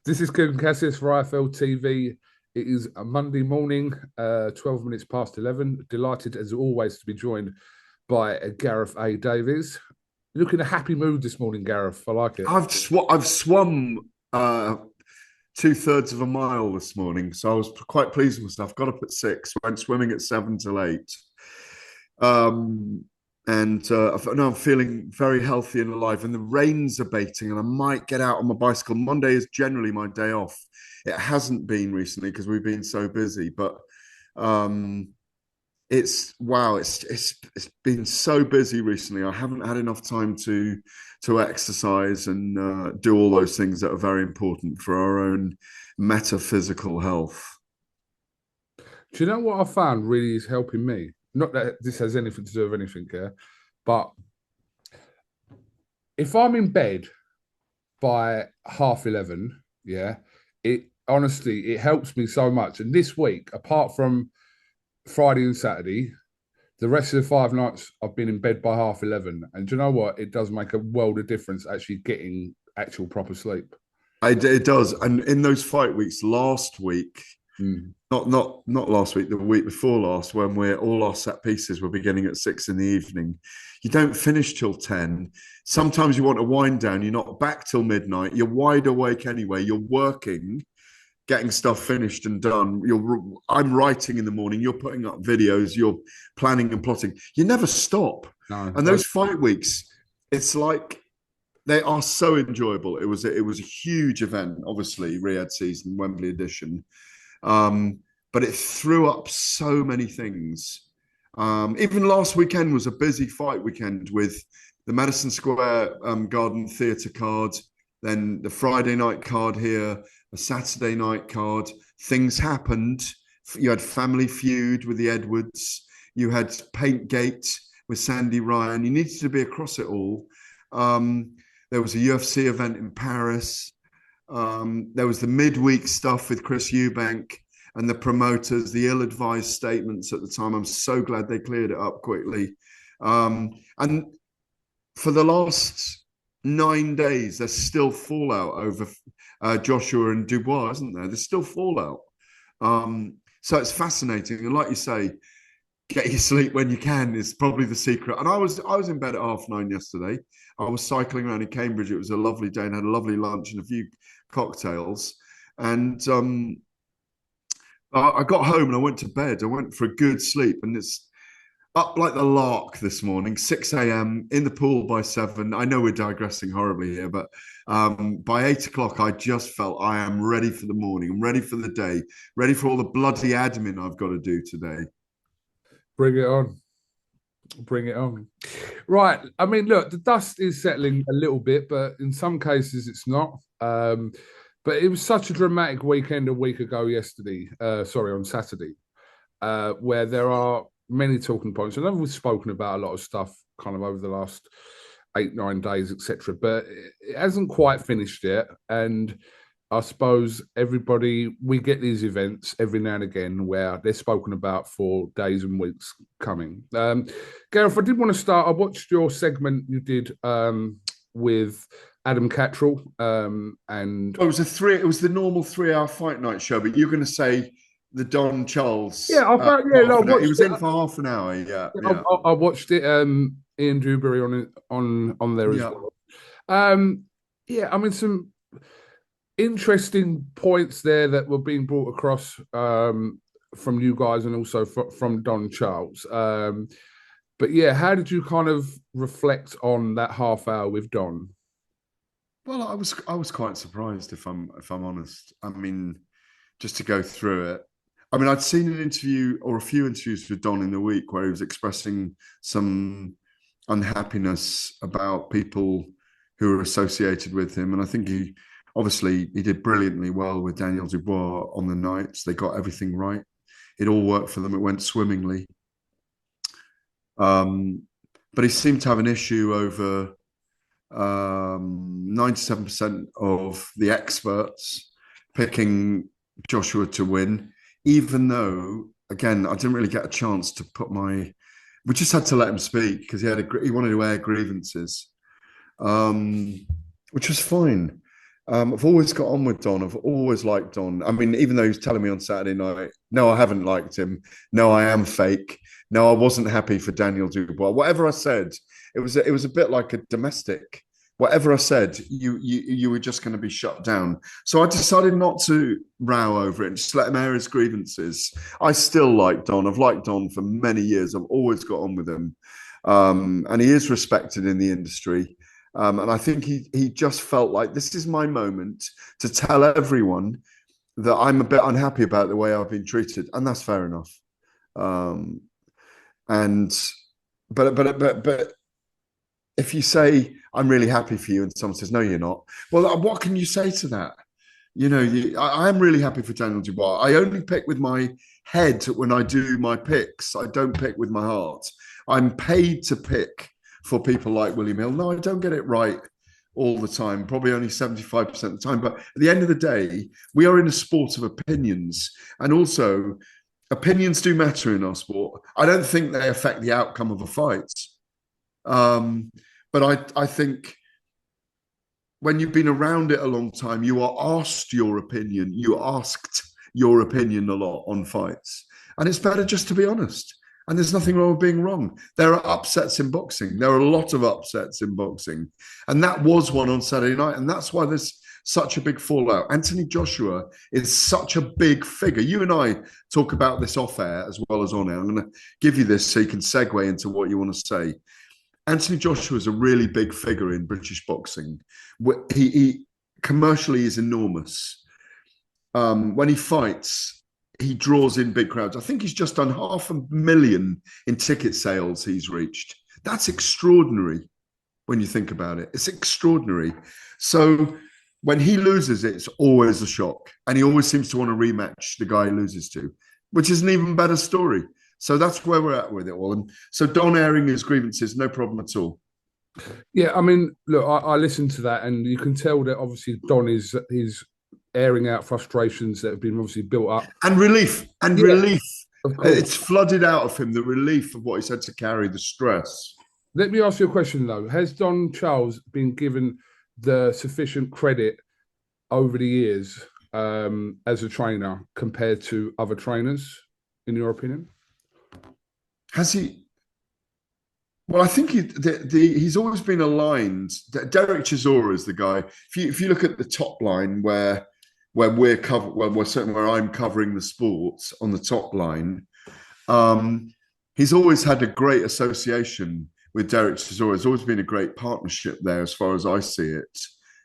This is KUGAN CASSIUS for IFLTV. It is a Monday morning, 12 minutes past 11. Delighted, as always, to be joined by Gareth A.Davies. Looking a happy mood this morning, Gareth. I like it. I've swum 2/3 of a mile this morning, so I was quite pleased with myself. Got up at 6, went swimming at 7 till 8. Um, and now I'm feeling very healthy and alive. And the rain's abating, and I might get out on my bicycle. Monday is generally my day off. It hasn't been recently because we've been so busy, but um, it's been so busy recently. I haven't had enough time to exercise and do all those things that are very important for our own metaphysical health. Do you know what I found really is helping me? Not that this has anything to do with anything here, but if I'm in bed by 11:30, yeah, it honestly it helps me so much. And this week, apart from Friday and Saturday, the rest of the 5 nights I've been in bed by 11:30. And do you know what? It does make a world of difference actually getting actual proper sleep. It does. And in those fight weeks, last week, Mm. not last week, the week before last, when we're all our set pieces were beginning at 6 in the evening, you don't finish till 10. Sometimes you want to wind down, you're not back till midnight, you're wide awake anyway, you're working, getting stuff finished and done. I'm writing in the morning, you're putting up videos, you're planning and plotting. You never stop. No, And those fight weeks, it's like they are so enjoyable. It was a huge event, obviously, Riyadh season, Wembley edition. But it threw up so many things. Even last weekend was a busy fight weekend with the Madison Square Garden Theatre card, then the Friday night card here, a Saturday night card. Things happened. You had Family Feud with the Edwards. You had Paintgate with Sandy Ryan. You needed to be across it all. There was a UFC event in Paris. There was the midweek stuff with Chris Eubank and the promoters, the ill-advised statements at the time. I'm so glad they cleared it up quickly. And for the last 9 days, there's still fallout over Joshua and Dubois, isn't there? There's still fallout. So it's fascinating. And like you say, get your sleep when you can is probably the secret. And I was in bed at 9:30 yesterday. I was cycling around in Cambridge. It was a lovely day and had a lovely lunch and a few cocktails. And I got home and I went to bed. I went for a good sleep, and it's up like the lark this morning, 6 a.m. in the pool by 7. I know we're digressing horribly here, but by 8 o'clock, I just felt I am ready for the morning. I'm ready for the day, ready for all the bloody admin I've got to do today. Bring it on. Bring it on. Right. I mean, look, the dust is settling a little bit, but in some cases it's not. But it was such a dramatic weekend a week ago yesterday, on Saturday, where there are many talking points. I know we've spoken about a lot of stuff kind of over the last 8, 9 days, etc. But it hasn't quite finished yet. And I suppose we get these events every now and again where they're spoken about for days and weeks coming. Gareth, I did want to start. I watched your segment you did with Adam Cattrall, and It was the normal 3 hour fight night show, but you're going to say the Don Charles. yeah, I thought yeah, no, I He watched was it. in for half an hour. Yeah, I, yeah, I watched it. Ian Dewberry on there as yeah. well. Yeah, I mean some interesting points there that were being brought across from you guys and also from Don Charles. But yeah, how did you kind of reflect on that half hour with Don? Well, I was quite surprised if I'm honest. I mean, just to go through it. I mean, I'd seen an interview or a few interviews with Don in the week where he was expressing some unhappiness about people who are associated with him, and I think he did brilliantly well with Daniel Dubois on the nights. They got everything right. It all worked for them. It went swimmingly. Um, but he seemed to have an issue over 97% of the experts picking Joshua to win, even though, again, I didn't really get a chance to put my. We just had to let him speak because he wanted to air grievances, which was fine. I've always got on with Don. I've always liked Don. I mean, even though he was telling me on Saturday night, no, I haven't liked him. No, I am fake. No, I wasn't happy for Daniel Dubois. Whatever I said, it was a bit like a domestic. Whatever I said, you were just going to be shut down. So I decided not to row over it and just let him air his grievances. I still like Don. I've liked Don for many years. I've always got on with him, and he is respected in the industry. And I think he just felt like this is my moment to tell everyone that I'm a bit unhappy about the way I've been treated, and that's fair enough. Um, and but if you say I'm really happy for you, and someone says no, you're not, well, what can you say to that? I am really happy for Daniel Dubois. I only pick with my head when I do my picks. I don't pick with my heart. I'm paid to pick for people like William Hill. No, I don't get it right all the time, probably only 75% of the time. But at the end of the day, we are in a sport of opinions. And also, opinions do matter in our sport. I don't think they affect the outcome of a fight. But I think when you've been around it a long time, you are asked your opinion. You asked your opinion a lot on fights. And it's better just to be honest. And there's nothing wrong with being wrong. There are upsets in boxing. There are a lot of upsets in boxing. And that was one on Saturday night. And that's why there's such a big fallout. Anthony Joshua is such a big figure. You and I talk about this off air as well as on air. I'm going to give you this so you can segue into what you want to say. Anthony Joshua is a really big figure in British boxing. He commercially is enormous. When he fights, he draws in big crowds. I think he's just done 500,000 in ticket sales he's reached. That's extraordinary when you think about it. It's extraordinary. So when he loses, it's always a shock. And he always seems to want to rematch the guy he loses to, which is an even better story. So that's where we're at with it all. And so Don airing his grievances, no problem at all. Yeah, I mean, look, I listened to that, and you can tell that obviously Don is airing out frustrations that have been obviously built up. And relief. Of course. It's flooded out of him, the relief of what he's had to carry, the stress. Let me ask you a question, though. Has Don Charles been given the sufficient credit over the years as a trainer compared to other trainers, in your opinion? Has he? Well, I think he's always been aligned. Derek Chisora is the guy. If you look at the top line where we're certainly where I'm covering the sports on the top line, he's always had a great association with Derek Chisora. There's always been a great partnership there, as far as I see it.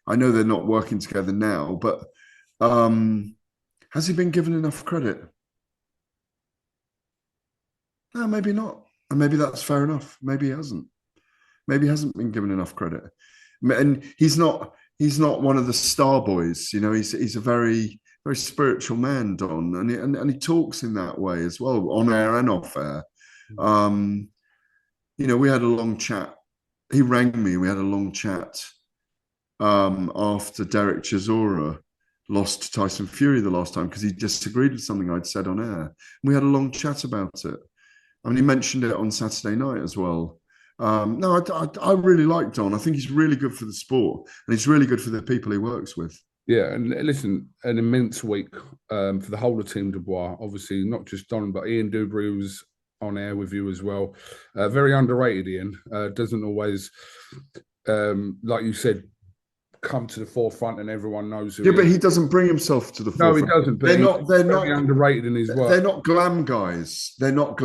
I know they're not working together now, but has he been given enough credit? No, maybe not. And maybe that's fair enough. Maybe he hasn't. Maybe he hasn't been given enough credit. And he's not one of the star boys. He's a very, very spiritual man, Don. And he talks in that way as well, on air and off air. We had a long chat. He rang me. We had a long chat after Derek Chisora lost to Tyson Fury the last time, because he disagreed with something I'd said on air. We had a long chat about it. I mean, he mentioned it on Saturday night as well. No, I really like Don. I think he's really good for the sport, and he's really good for the people he works with. Yeah, and listen, an immense week for the whole of Team Dubois. Obviously, not just Don, but Ian Dubry was on air with you as well. Very underrated, Ian. Doesn't always, like you said, come to the forefront and everyone knows who. Yeah, but he doesn't bring himself to the forefront. No, he doesn't. But they're not underrated in his work. They're not glam guys. They're not.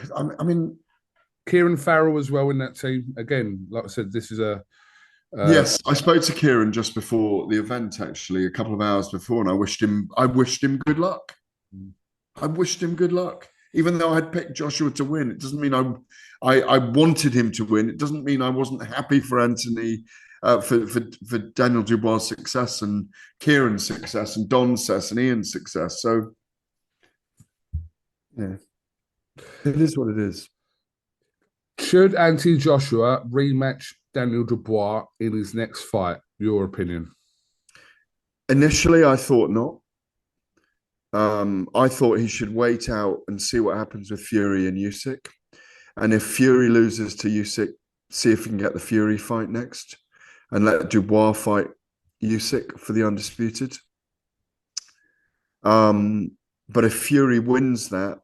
I mean, Kieran Farrell as well in that team. Again, like I said, this is a. Yes, I spoke to Kieran just before the event, actually, a couple of hours before, and I wished him good luck. I wished him good luck. Even though I'd picked Joshua to win, it doesn't mean I wanted him to win. It doesn't mean I wasn't happy for Anthony, for Daniel Dubois' success and Kieran's success and Don's success and Ian's success. So, yeah, it is what it is. Should Anthony Joshua rematch Daniel Dubois in his next fight? Your opinion? Initially, I thought not. I thought he should wait out and see what happens with Fury and Usyk. And if Fury loses to Usyk, see if he can get the Fury fight next and let Dubois fight Usyk for the undisputed. But if Fury wins that,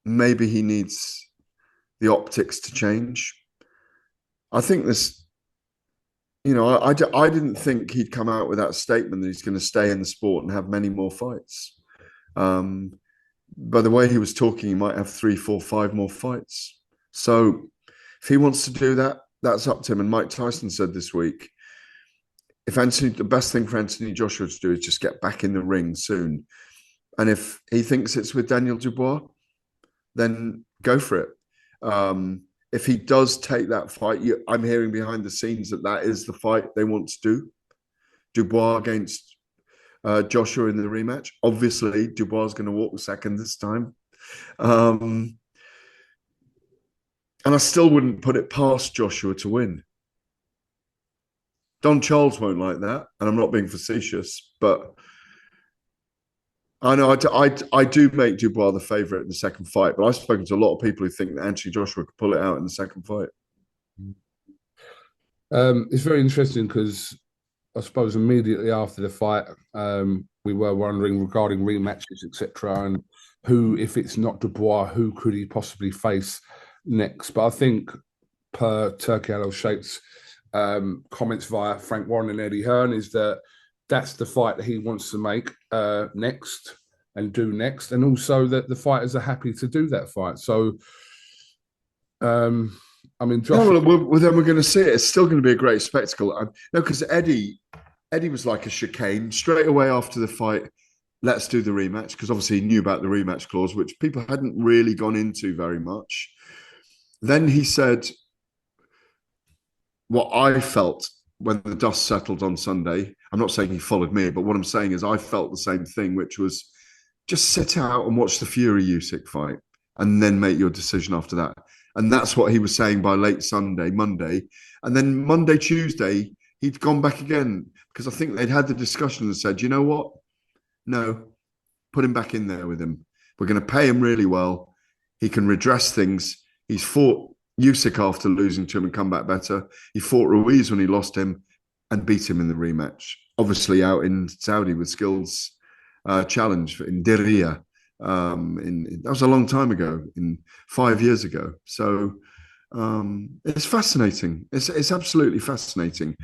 maybe he needs the optics to change. I think this, I didn't think he'd come out with that statement that he's going to stay in the sport and have many more fights. By the way he was talking, he might have 3, 4, 5 more fights. So if he wants to do that, that's up to him. And Mike Tyson said this week, the best thing for Anthony Joshua to do is just get back in the ring soon. And if he thinks it's with Daniel Dubois, then go for it. If he does take that fight, I'm hearing behind the scenes that is the fight they want to do. Dubois against Joshua in the rematch. Obviously, Dubois is going to walk second this time. And I still wouldn't put it past Joshua to win. Don Charles won't like that, and I'm not being facetious, but I know I do make Dubois the favourite in the second fight, but I've spoken to a lot of people who think that Anthony Joshua could pull it out in the second fight. It's very interesting because I suppose immediately after the fight, we were wondering regarding rematches, etc., and who, if it's not Dubois, who could he possibly face next? But I think per Turkey Al-Sheikh's comments via Frank Warren and Eddie Hearn is that that's the fight that he wants to make next and do next, and also that the fighters are happy to do that fight. So, I mean, Joshua... well, then we're going to see it. It's still going to be a great spectacle. No, because Eddie was like a chicane straight away after the fight. Let's do the rematch, because obviously he knew about the rematch clause, which people hadn't really gone into very much. Then he said what I felt when the dust settled on Sunday. I'm not saying he followed me, but what I'm saying is I felt the same thing, which was just sit out and watch the Fury Usyk fight and then make your decision after that. And that's what he was saying by late Monday. And then Monday, Tuesday, he'd gone back again, because I think they'd had the discussion and said, you know what? No, put him back in there with him. We're going to pay him really well. He can redress things. He's fought Usyk after losing to him and come back better. He fought Ruiz when he lost him and beat him in the rematch. Obviously out in Saudi with Skills challenge in Diriyah. That was a long time ago, 5 years ago. So it's fascinating. It's absolutely fascinating.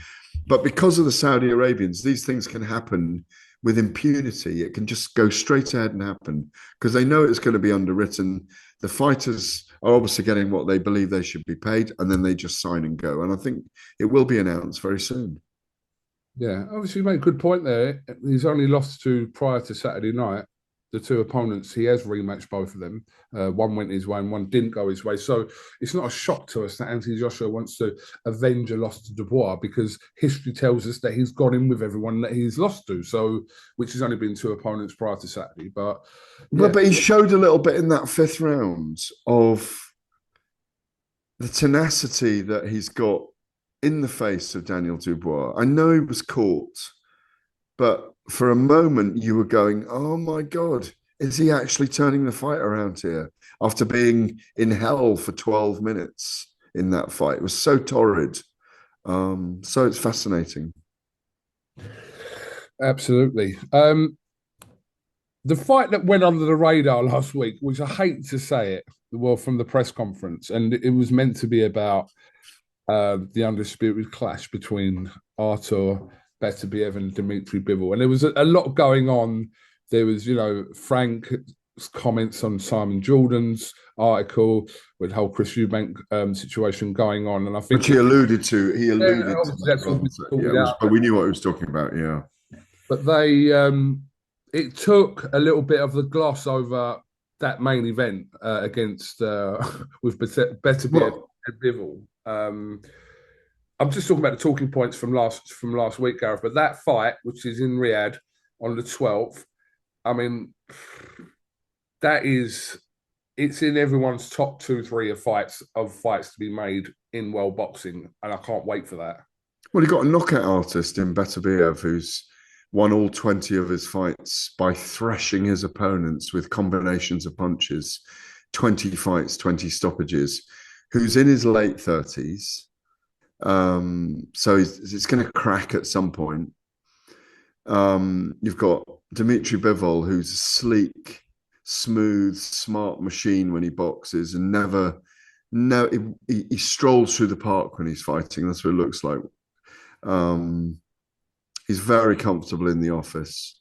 But because of the Saudi Arabians, these things can happen with impunity. It can just go straight ahead and happen because they know it's going to be underwritten. The fighters are obviously getting what they believe they should be paid, and then they just sign and go. And I think it will be announced very soon. Yeah, obviously you make a good point there. He's only lost to, prior to Saturday night, the two opponents. He has rematched both of them. One went his way and one didn't go his way. So it's not a shock to us that Anthony Joshua wants to avenge a loss to Dubois, because history tells us that he's gone in with everyone that he's lost to. So, which has only been two opponents prior to Saturday. But yeah. But he showed a little bit in that fifth round of the tenacity that he's got in the face of Daniel Dubois. I know he was caught, but for a moment you were going, oh my God, is he actually turning the fight around here after being in hell for 12 minutes in that fight? It was so torrid. So it's fascinating. Absolutely. The fight that went under the radar last week, which I hate to say it, well, from the press conference, and it was meant to be about the undisputed clash between Artur Beterbiev and Dimitri Bivol. And there was a lot going on. There was, Frank's comments on Simon Jordan's article with the whole Chris Eubank situation going on. And I think... Which he alluded to. He alluded to that's that. But we knew what he was talking about, yeah. But they... it took a little bit of the gloss over that main event against... with Beterbiev and Bivol. I'm just talking about the talking points from last week, Gareth. But that fight, which is in Riyadh on the 12th, I mean, it's in everyone's top 2-3 of fights to be made in world boxing, and I can't wait for that. Well, he got a knockout artist in Beterbiev who's won all 20 of his fights by thrashing his opponents with combinations of punches. 20 fights, 20 stoppages. who's in his late 30s. So it's going to crack at some point. You've got Dimitri Bivol, who's a sleek, smooth, smart machine when he boxes, and he strolls through the park when he's fighting. That's what it looks like. He's very comfortable in the office,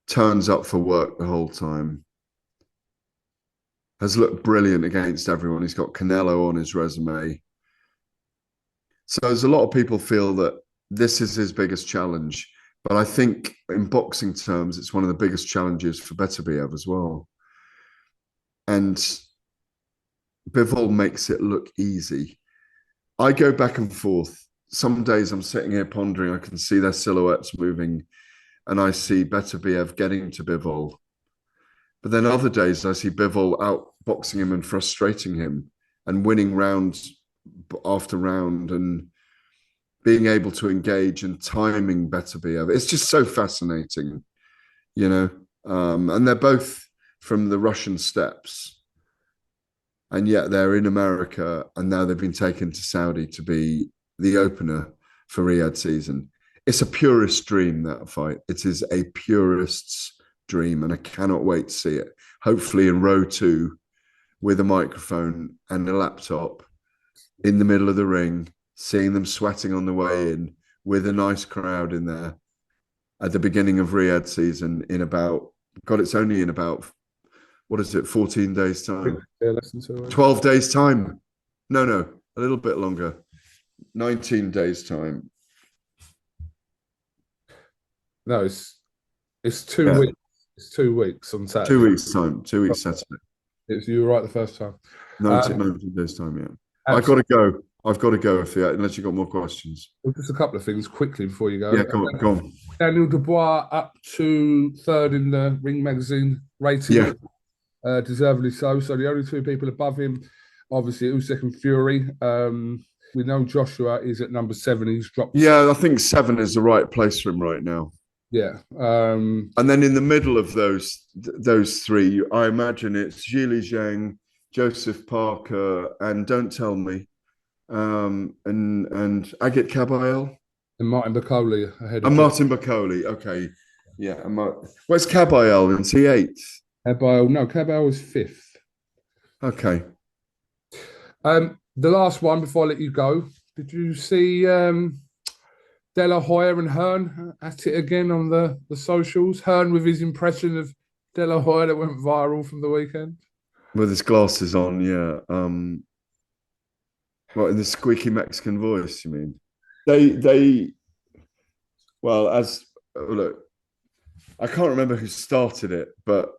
turns up for work the whole time, has looked brilliant against everyone. He's got Canelo on his resume. So there's a lot of people feel that this is his biggest challenge. But I think in boxing terms, it's one of the biggest challenges for Beterbiev as well. And Bivol makes it look easy. I go back and forth. Some days I'm sitting here pondering, I can see their silhouettes moving, and I see Beterbiev getting to Bivol. But then other days I see Bivol outboxing him and frustrating him and winning round after round and being able to engage and timing Beterbiev. It's just so fascinating, you know. And they're both from the Russian steppes. And yet they're in America, and now they've been taken to Saudi to be the opener for Riyadh season. It's a purist dream, that fight. It is a purist's dream, and I cannot wait to see it. Hopefully in row 2 with a microphone and a laptop in the middle of the ring, seeing them sweating on the way in with a nice crowd in there at the beginning of Riyadh season it's only in about, what is it, 14 days time? Yeah, less than 2 weeks. 12 days time. No, a little bit longer. 19 days time. No, it's 2 weeks. It's 2 weeks on Saturday. 2 weeks time. 2 weeks Saturday. You were right the first time. 19 days time, yeah. I've got to go. Unless you've got more questions. Well, just a couple of things quickly before you go. Yeah, go on. Daniel Dubois up to 3rd in the Ring Magazine rating. Yeah. Deservedly so. So the only 2 people above him, obviously Usyk and Fury. We know Joshua is at number 7. He's dropped. Yeah, I think 7 is the right place for him right now. Yeah. And then in the middle of those 3, I imagine it's Zhili Zhang, Joseph Parker, and Don't Tell Me, and Agit Kabayel. And Martin Bakole ahead of And Martin Bakole, okay. Yeah. Where's Kabayel? Is he 8th? Kabayel is 5th. Okay. The last one before I let you go. Did you see De La Hoya and Hearn at it again on the socials? Hearn with his impression of De La Hoya that went viral from the weekend. With his glasses on, yeah. What, in the squeaky Mexican voice, you mean? Look, I can't remember who started it, but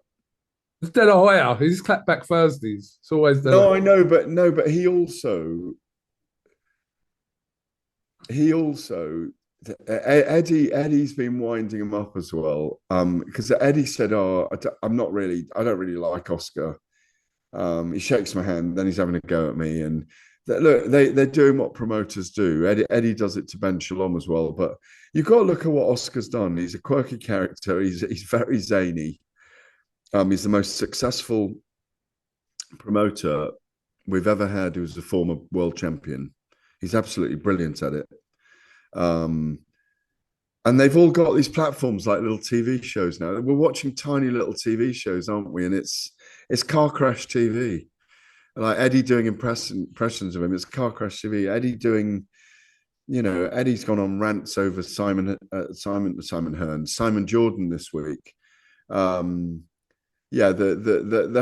it's De La Hoya. He's clapback Thursdays. It's always De La Hoya. I know, but he also Eddie's been winding him up as well. Because Eddie said, I don't really like Oscar. He shakes my hand, then he's having a go at me. And they're doing what promoters do. Eddie does it to Ben Shalom as well. But you've got to look at what Oscar's done. He's a quirky character. He's very zany. He's the most successful promoter we've ever had who's a former world champion. He's absolutely brilliant at it. And they've all got these platforms like little TV shows now. We're watching tiny little TV shows, aren't we? And it's car crash TV. Like Eddie doing impressions of him. It's car crash TV. Eddie doing, Eddie's gone on rants over Simon Hearn, Simon Jordan this week. The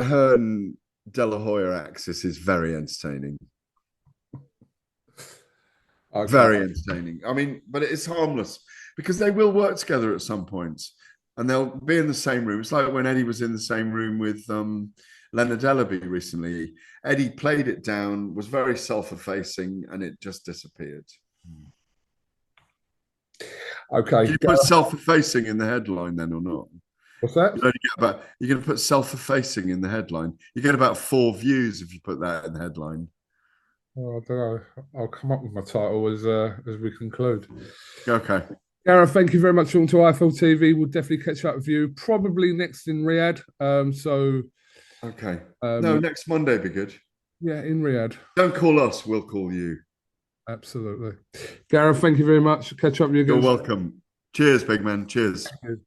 Hearn De La Hoya axis is very entertaining. Okay. Very entertaining. I mean, but it's harmless because they will work together at some point and they'll be in the same room. It's like when Eddie was in the same room with Leonard Ellaby recently. Eddie played it down, was very self-effacing, and it just disappeared. Okay. Did you put self-effacing in the headline then or not? What's that? You're going to put self-effacing in the headline. You get about 4 views if you put that in the headline. Oh, I don't know. I'll come up with my title as we conclude. Okay. Gareth, thank you very much for talking to IFL TV. We'll definitely catch up with you probably next in Riyadh. Okay. No, next Monday would be good. Yeah, in Riyadh. Don't call us, we'll call you. Absolutely. Gareth, thank you very much. Catch up with you You're again. welcome. Cheers, big man. Cheers. Soon.